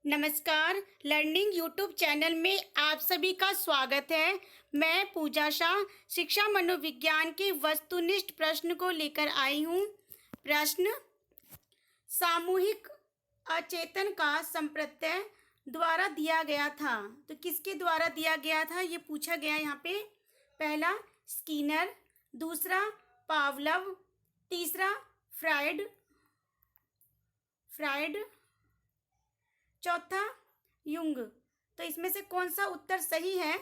नमस्कार। Learning YouTube channel में आप सभी का स्वागत है। मैं पूजा शाह शिक्षा मनोविज्ञान के वस्तुनिष्ठ प्रश्न को लेकर आई हूँ। प्रश्न, सामूहिक अचेतन का संप्रत्यय द्वारा दिया गया था। तो किसके द्वारा दिया गया था ये पूछा गया यहाँ पे। पहला स्किनर, दूसरा पावलव, तीसरा फ्राइड, चौथा युंग। तो इसमें से कौन सा उत्तर सही है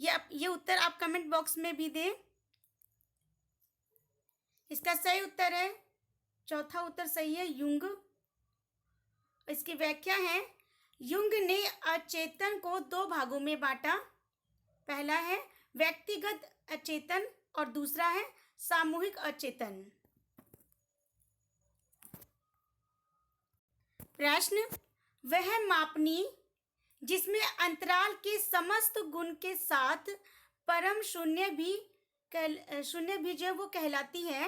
ये उत्तर आप कमेंट बॉक्स में भी दें। इसका सही उत्तर है चौथा उत्तर सही है युंग। इसकी व्याख्या है, युंग ने अचेतन को दो भागों में बांटा। पहला है व्यक्तिगत अचेतन और दूसरा है सामूहिक अचेतन। प्रश्न, वह मापनी जिसमें अंतराल के समस्त गुण के साथ परम शून्य भी जो वो कहलाती है।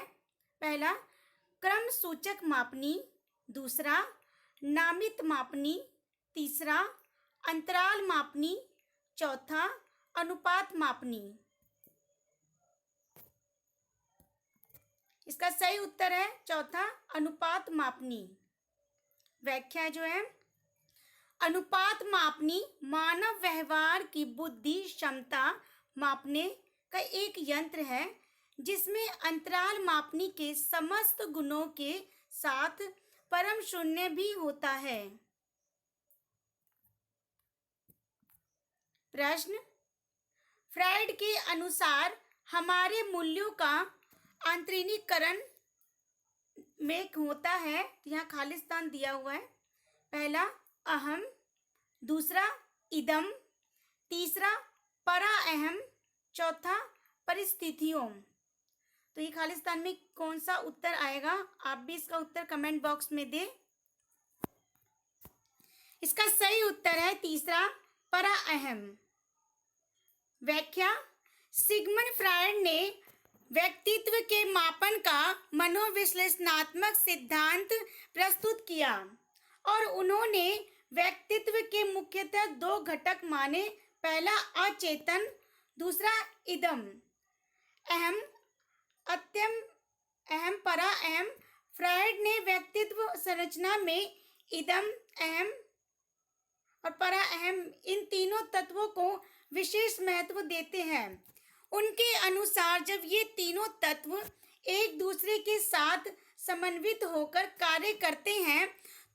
पहला क्रम सूचक मापनी, दूसरा नामित मापनी, तीसरा अंतराल मापनी, चौथा अनुपात मापनी। इसका सही उत्तर है चौथा अनुपात मापनी। व्याख्या जो है, अनुपात मापनी मानव व्यवहार की बुद्धि क्षमता मापने का एक यंत्र है जिसमें अंतराल मापनी के समस्त गुणों के साथ परम शून्य भी होता है। प्रश्न, फ्राइड के अनुसार हमारे मूल्यों का आंतरिकीकरण में होता है। यहाँ खालिस्तान दिया हुआ है। पहला अहम, दूसरा इदम, तीसरा परा अहम, चौथा परिस्थितियों। तो ये खालिस्तान में कौन सा उत्तर आएगा? आप भी इसका उत्तर कमेंट बॉक्स में दें। इसका सही उत्तर है तीसरा परा अहम। व्याख्या, सिगमंड फ्रायड ने व्यक्तित्व के मापन का मनोविश्लेषणात्मक सिद्धांत प्रस्तुत किया और उन्होंने व्यक्तित्व के मुख्यतः दो घटक माने। पहला अचेतन, दूसरा इदम अहम, अत्यम अहम, परा अहम। फ्रायड ने व्यक्तित्व संरचना में इदम अहम और परा अहम इन तीनों तत्वों को विशेष महत्व देते हैं। उनके अनुसार जब ये तीनों तत्व एक दूसरे के साथ समन्वित होकर कार्य करते हैं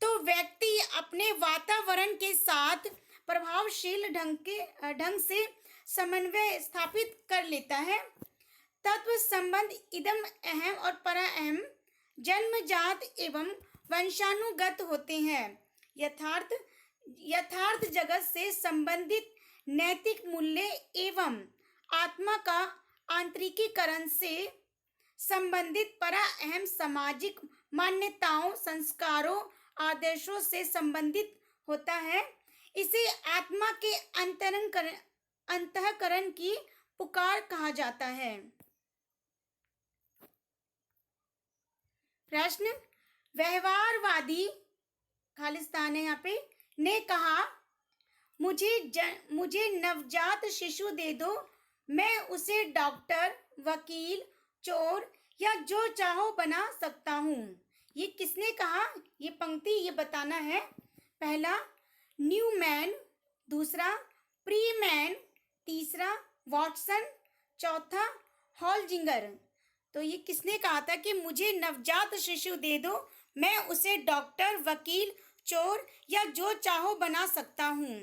तो व्यक्ति अपने वातावरण के साथ प्रभावशील ढंग से समन्वय स्थापित कर लेता है। तत्व संबंध इदम अहम और परा अहम जन्मजात एवं वंशानुगत होते हैं। यथार्थ जगत से संबंधित नैतिक मूल्य एवं आत्मा का आंतरिकीकरण से संबंधित परा अहम सामाजिक मान्यताओं, संस्कारों, आदर्शों से संबंधित होता है। इसे आत्मा के अंतःकरण की पुकार कहा जाता है। प्रश्न, व्यवहारवादी खालिस्तान है यहाँ पे ने कहा, मुझे नवजात शिशु दे दो, मैं उसे डॉक्टर, वकील, चोर या जो चाहो बना सकता हूँ। ये किसने कहा? ये पंक्ति ये बताना है। पहला न्यूमैन, दूसरा प्रीमैन, तीसरा वॉटसन, चौथा हॉलजिंगर। तो ये किसने कहा था कि मुझे नवजात शिशु दे दो, मैं उसे डॉक्टर, वकील, चोर या जो चाहो बना सकता हूँ।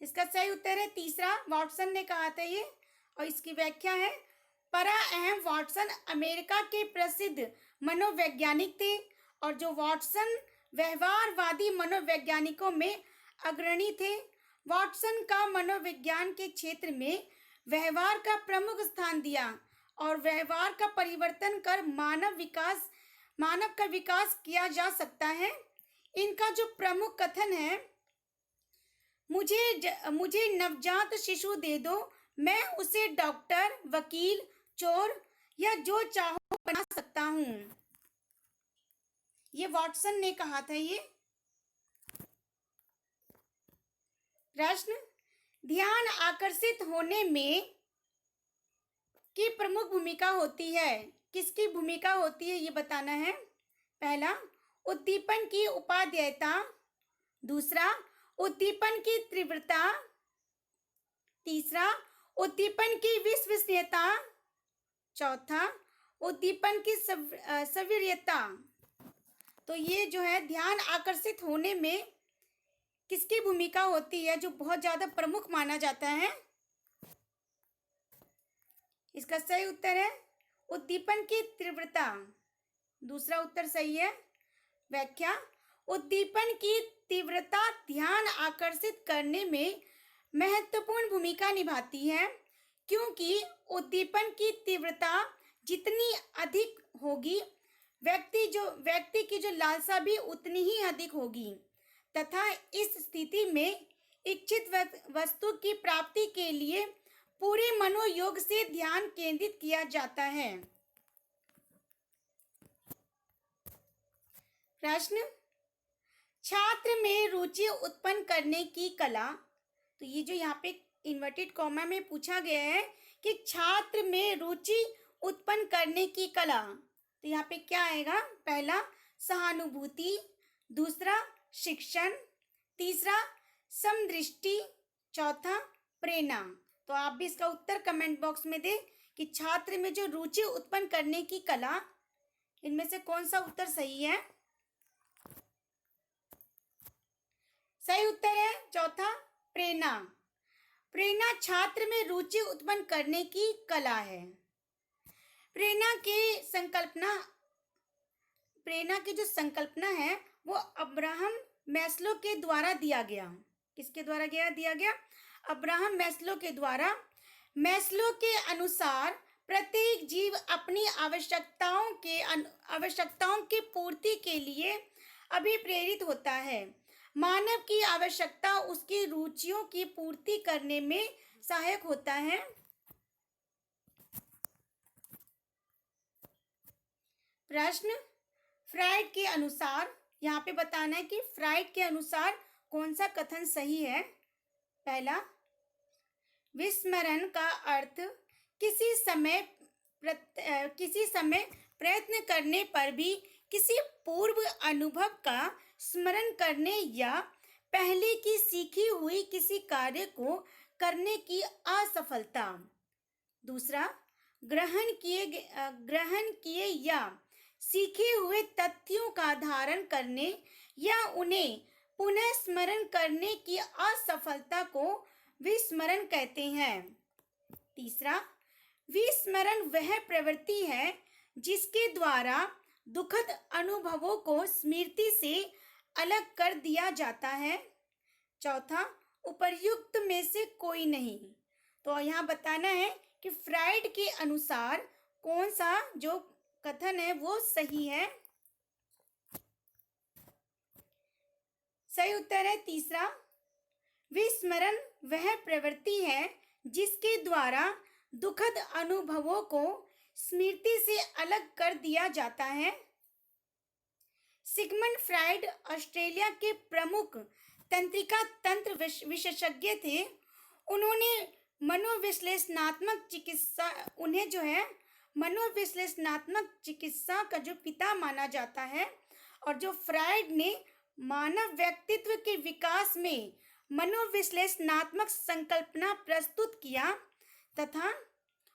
इसका सही उत्तर है तीसरा, वॉटसन ने कहा था ये। और इसकी व्याख्या है, परा अहम वॉटसन अमेरिका के प्रसिद्ध मनोवैज्ञानिक थे और जो वॉटसन व्यवहारवादी मनोवैज्ञानिकों में अग्रणी थे। वॉटसन का मनोविज्ञान के क्षेत्र में व्यवहार का प्रमुख स्थान दिया और व्यवहार का परिवर्तन कर मानव का विकास किया जा सकता है। इनका जो प्रमुख कथन है, मुझे नवजात शिशु दे दो, मैं उसे डॉक्टर, वकील, चोर या जो चाहो बना सकता हूँ। ये वाटसन ने कहा था ये। प्रश्न, ध्यान आकर्षित होने में की प्रमुख भूमिका होती है, किसकी भूमिका होती है ये बताना है। पहला, उद्दीपन की उपादेयता। दूसरा, उद्दीपन की तीव्रता। तीसरा, उद्दीपन की विश्वसनीयता। चौथा, उद्दीपन की सवीर्यता। तो ये जो है ध्यान आकर्षित होने में किसकी भूमिका होती है जो बहुत ज्यादा प्रमुख माना जाता है। इसका सही उत्तर है उद्दीपन की तीव्रता। दूसरा उत्तर सही है। व्याख्या, उद्दीपन की तीव्रता ध्यान आकर्षित करने में महत्वपूर्ण भूमिका निभाती है, क्योंकि उद्दीपन की तीव्रता जितनी अधिक होगी, व्यक्ति की जो लालसा भी उतनी ही अधिक होगी, तथा इस स्थिति में इच्छित वस्तु की प्राप्ति के लिए पूरे मनोयोग से ध्यान केंद्रित किया जाता है। प्रश्न, छात्र में रुचि उत्पन्न करने की कला। तो ये जो यहाँ पे इन्वर्टेड कॉमा में पूछा गया है कि छात्र में रुचि उत्पन्न करने की कला, तो यहाँ पे क्या आएगा। पहला, सहानुभूति। दूसरा, शिक्षण। तीसरा, समदृष्टि। चौथा, प्रेरणा। तो आप भी इसका उत्तर कमेंट बॉक्स में दें कि छात्र में जो रुचि उत्पन्न करने की कला, इनमें से कौन सा उत्तर सही है। सही उत्तर है चौथा, प्रेरणा। प्रेरणा छात्र में रुचि उत्पन्न करने की कला है। प्रेरणा की जो संकल्पना है वो अब्राहम मैस्लो के द्वारा दिया गया। किसके द्वारा दिया गया। अब्राहम मैस्लो के द्वारा। मैस्लो के अनुसार प्रत्येक जीव अपनी आवश्यकताओं की पूर्ति के लिए अभिप्रेरित होता है। मानव की आवश्यकता उसकी रुचियों की पूर्ति करने में सहायक होता है। प्रश्न, फ्राइड के अनुसार, यहाँ पे बताना है कि फ्राइड के अनुसार कौन सा कथन सही है। पहला, विस्मरण का अर्थ किसी समय प्रयत्न करने पर भी किसी पूर्व अनुभव का स्मरण करने या पहले की सीखी हुई किसी कार्य को करने की असफलता। दूसरा, ग्रहण किए या सीखे हुए तथ्यों का धारण करने या उन्हें पुनः स्मरण करने की असफलता को विस्मरण कहते हैं। तीसरा, विस्मरण वह प्रवृत्ति है जिसके द्वारा दुखद अनुभवों को स्मृति से अलग कर दिया जाता है। चौथा, उपर्युक्त में से कोई नहीं। तो यहाँ बताना है कि फ्राइड के अनुसार कौन सा जो कथन है वो सही है। सही उत्तर है तीसरा, विस्मरण वह प्रवृत्ति है जिसके द्वारा दुखद अनुभवों को स्मृति से अलग कर दिया जाता है। सिगमंड फ्राइड ऑस्ट्रेलिया के प्रमुख तंत्रिका तंत्र विशेषज्ञ थे। उन्होंने मनोविश्लेषणात्मक चिकित्सा का जो पिता माना जाता है, और जो फ्राइड ने मानव व्यक्तित्व के विकास में मनोविश्लेषणात्मक संकल्पना प्रस्तुत किया, तथा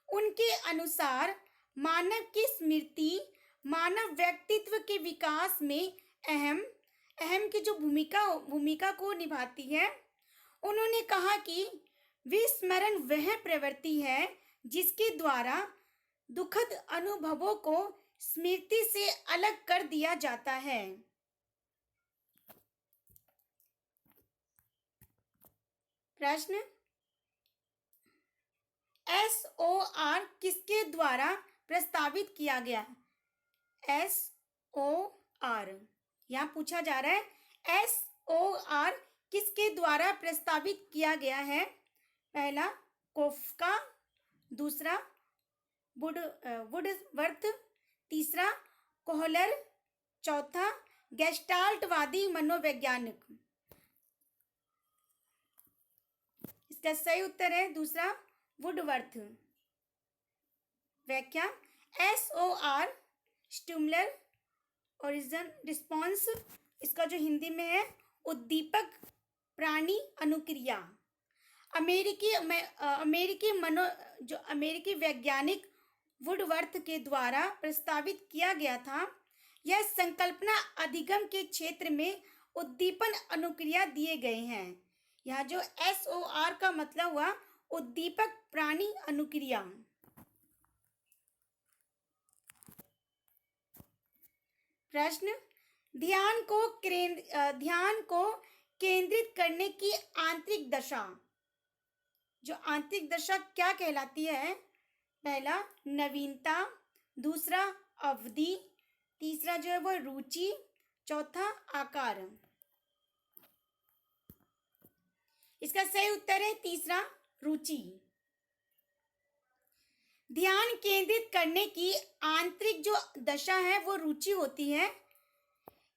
उनके अनुसार मानव की स्मृति मानव व्यक्तित्व के विकास में अहम की जो भूमिका को निभाती है। उन्होंने कहा कि विस्मरण वह प्रवृत्ति है जिसके द्वारा दुखद अनुभवों को स्मृति से अलग कर दिया जाता है। प्रश्न, SOR किसके द्वारा प्रस्तावित किया गया। SOR यहाँ पूछा जा रहा है SOR किसके द्वारा प्रस्तावित किया गया है। पहला, कोफ्का। दूसरा, वुडवर्थ। तीसरा, कोहलर। चौथा, गेस्टाल्टवादी मनोवैज्ञानिक। इसका सही उत्तर है दूसरा, वुडवर्थ। व्याख्या, SOR स्टिमुलर ओरिजिन रिस्पॉन्स, इसका जो हिंदी में है उद्दीपक प्राणी अनुक्रिया। अमेरिकी वैज्ञानिक वुडवर्थ के द्वारा प्रस्तावित किया गया था। यह संकल्पना अधिगम के क्षेत्र में उद्दीपन अनुक्रिया दिए गए हैं। यहाँ जो SOR का मतलब हुआ उद्दीपक प्राणी अनुक्रिया। प्रश्न, ध्यान को केंद्रित करने की आंतरिक दशा, जो आंतरिक दशा क्या कहलाती है? पहला नवीनता, दूसरा अवधि, तीसरा जो है वो रुचि, चौथा आकार। इसका सही उत्तर है तीसरा, रुचि। ध्यान केंद्रित करने की आंतरिक जो दशा है वो रुचि होती है।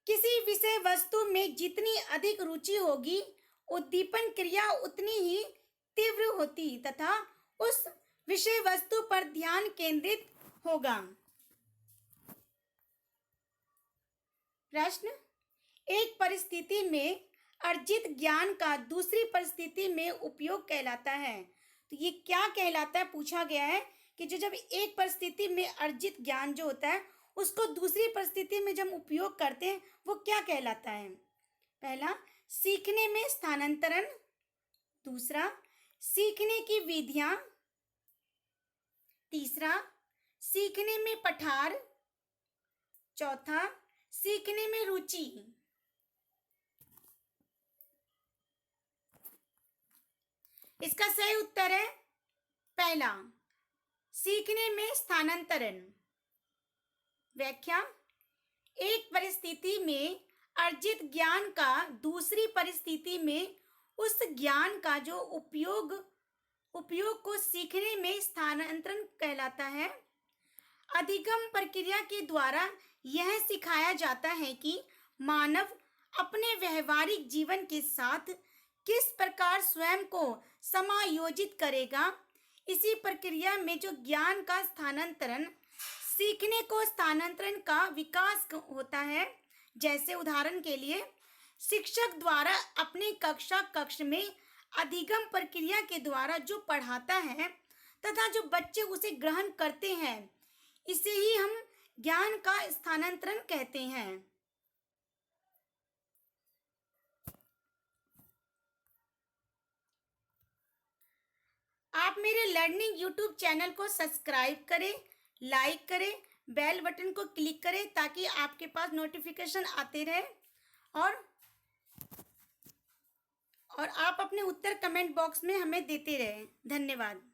किसी विषय वस्तु में जितनी अधिक रुचि होगी, उद्दीपन क्रिया उतनी ही तीव्र होती तथा उस विषय वस्तु पर ध्यान केंद्रित होगा। प्रश्न, एक परिस्थिति में अर्जित ज्ञान का दूसरी परिस्थिति में उपयोग कहलाता है। तो ये क्या कहलाता है, पूछा गया है कि जब एक परिस्थिति में अर्जित ज्ञान जो होता है उसको दूसरी परिस्थिति में जब उपयोग करते हैं वो क्या कहलाता है? पहला सीखने में स्थानांतरण, दूसरा सीखने की विधियां, तीसरा सीखने में पठार, चौथा सीखने में रुचि। इसका सही उत्तर है पहला, सीखने में स्थानांतरण। व्याख्या, एक परिस्थिति में अर्जित ज्ञान का दूसरी परिस्थिति में उस ज्ञान का जो उपयोग को सीखने में स्थानांतरण कहलाता है। अधिगम प्रक्रिया के द्वारा यह सिखाया जाता है कि मानव अपने व्यवहारिक जीवन के साथ किस प्रकार स्वयं को समायोजित करेगा। इसी प्रक्रिया में जो ज्ञान का स्थानांतरण, सीखने को स्थानांतरण का विकास होता है। जैसे उदाहरण के लिए शिक्षक द्वारा अपने कक्ष में अधिगम प्रक्रिया के द्वारा जो पढ़ाता है तथा जो बच्चे उसे ग्रहण करते हैं, इसे ही हम ज्ञान का स्थानांतरण कहते हैं। आप मेरे लर्निंग यूट्यूब चैनल को सब्सक्राइब करें, लाइक करें, बेल बटन को क्लिक करें ताकि आपके पास नोटिफिकेशन आते रहे और आप अपने उत्तर कमेंट बॉक्स में हमें देते रहें। धन्यवाद।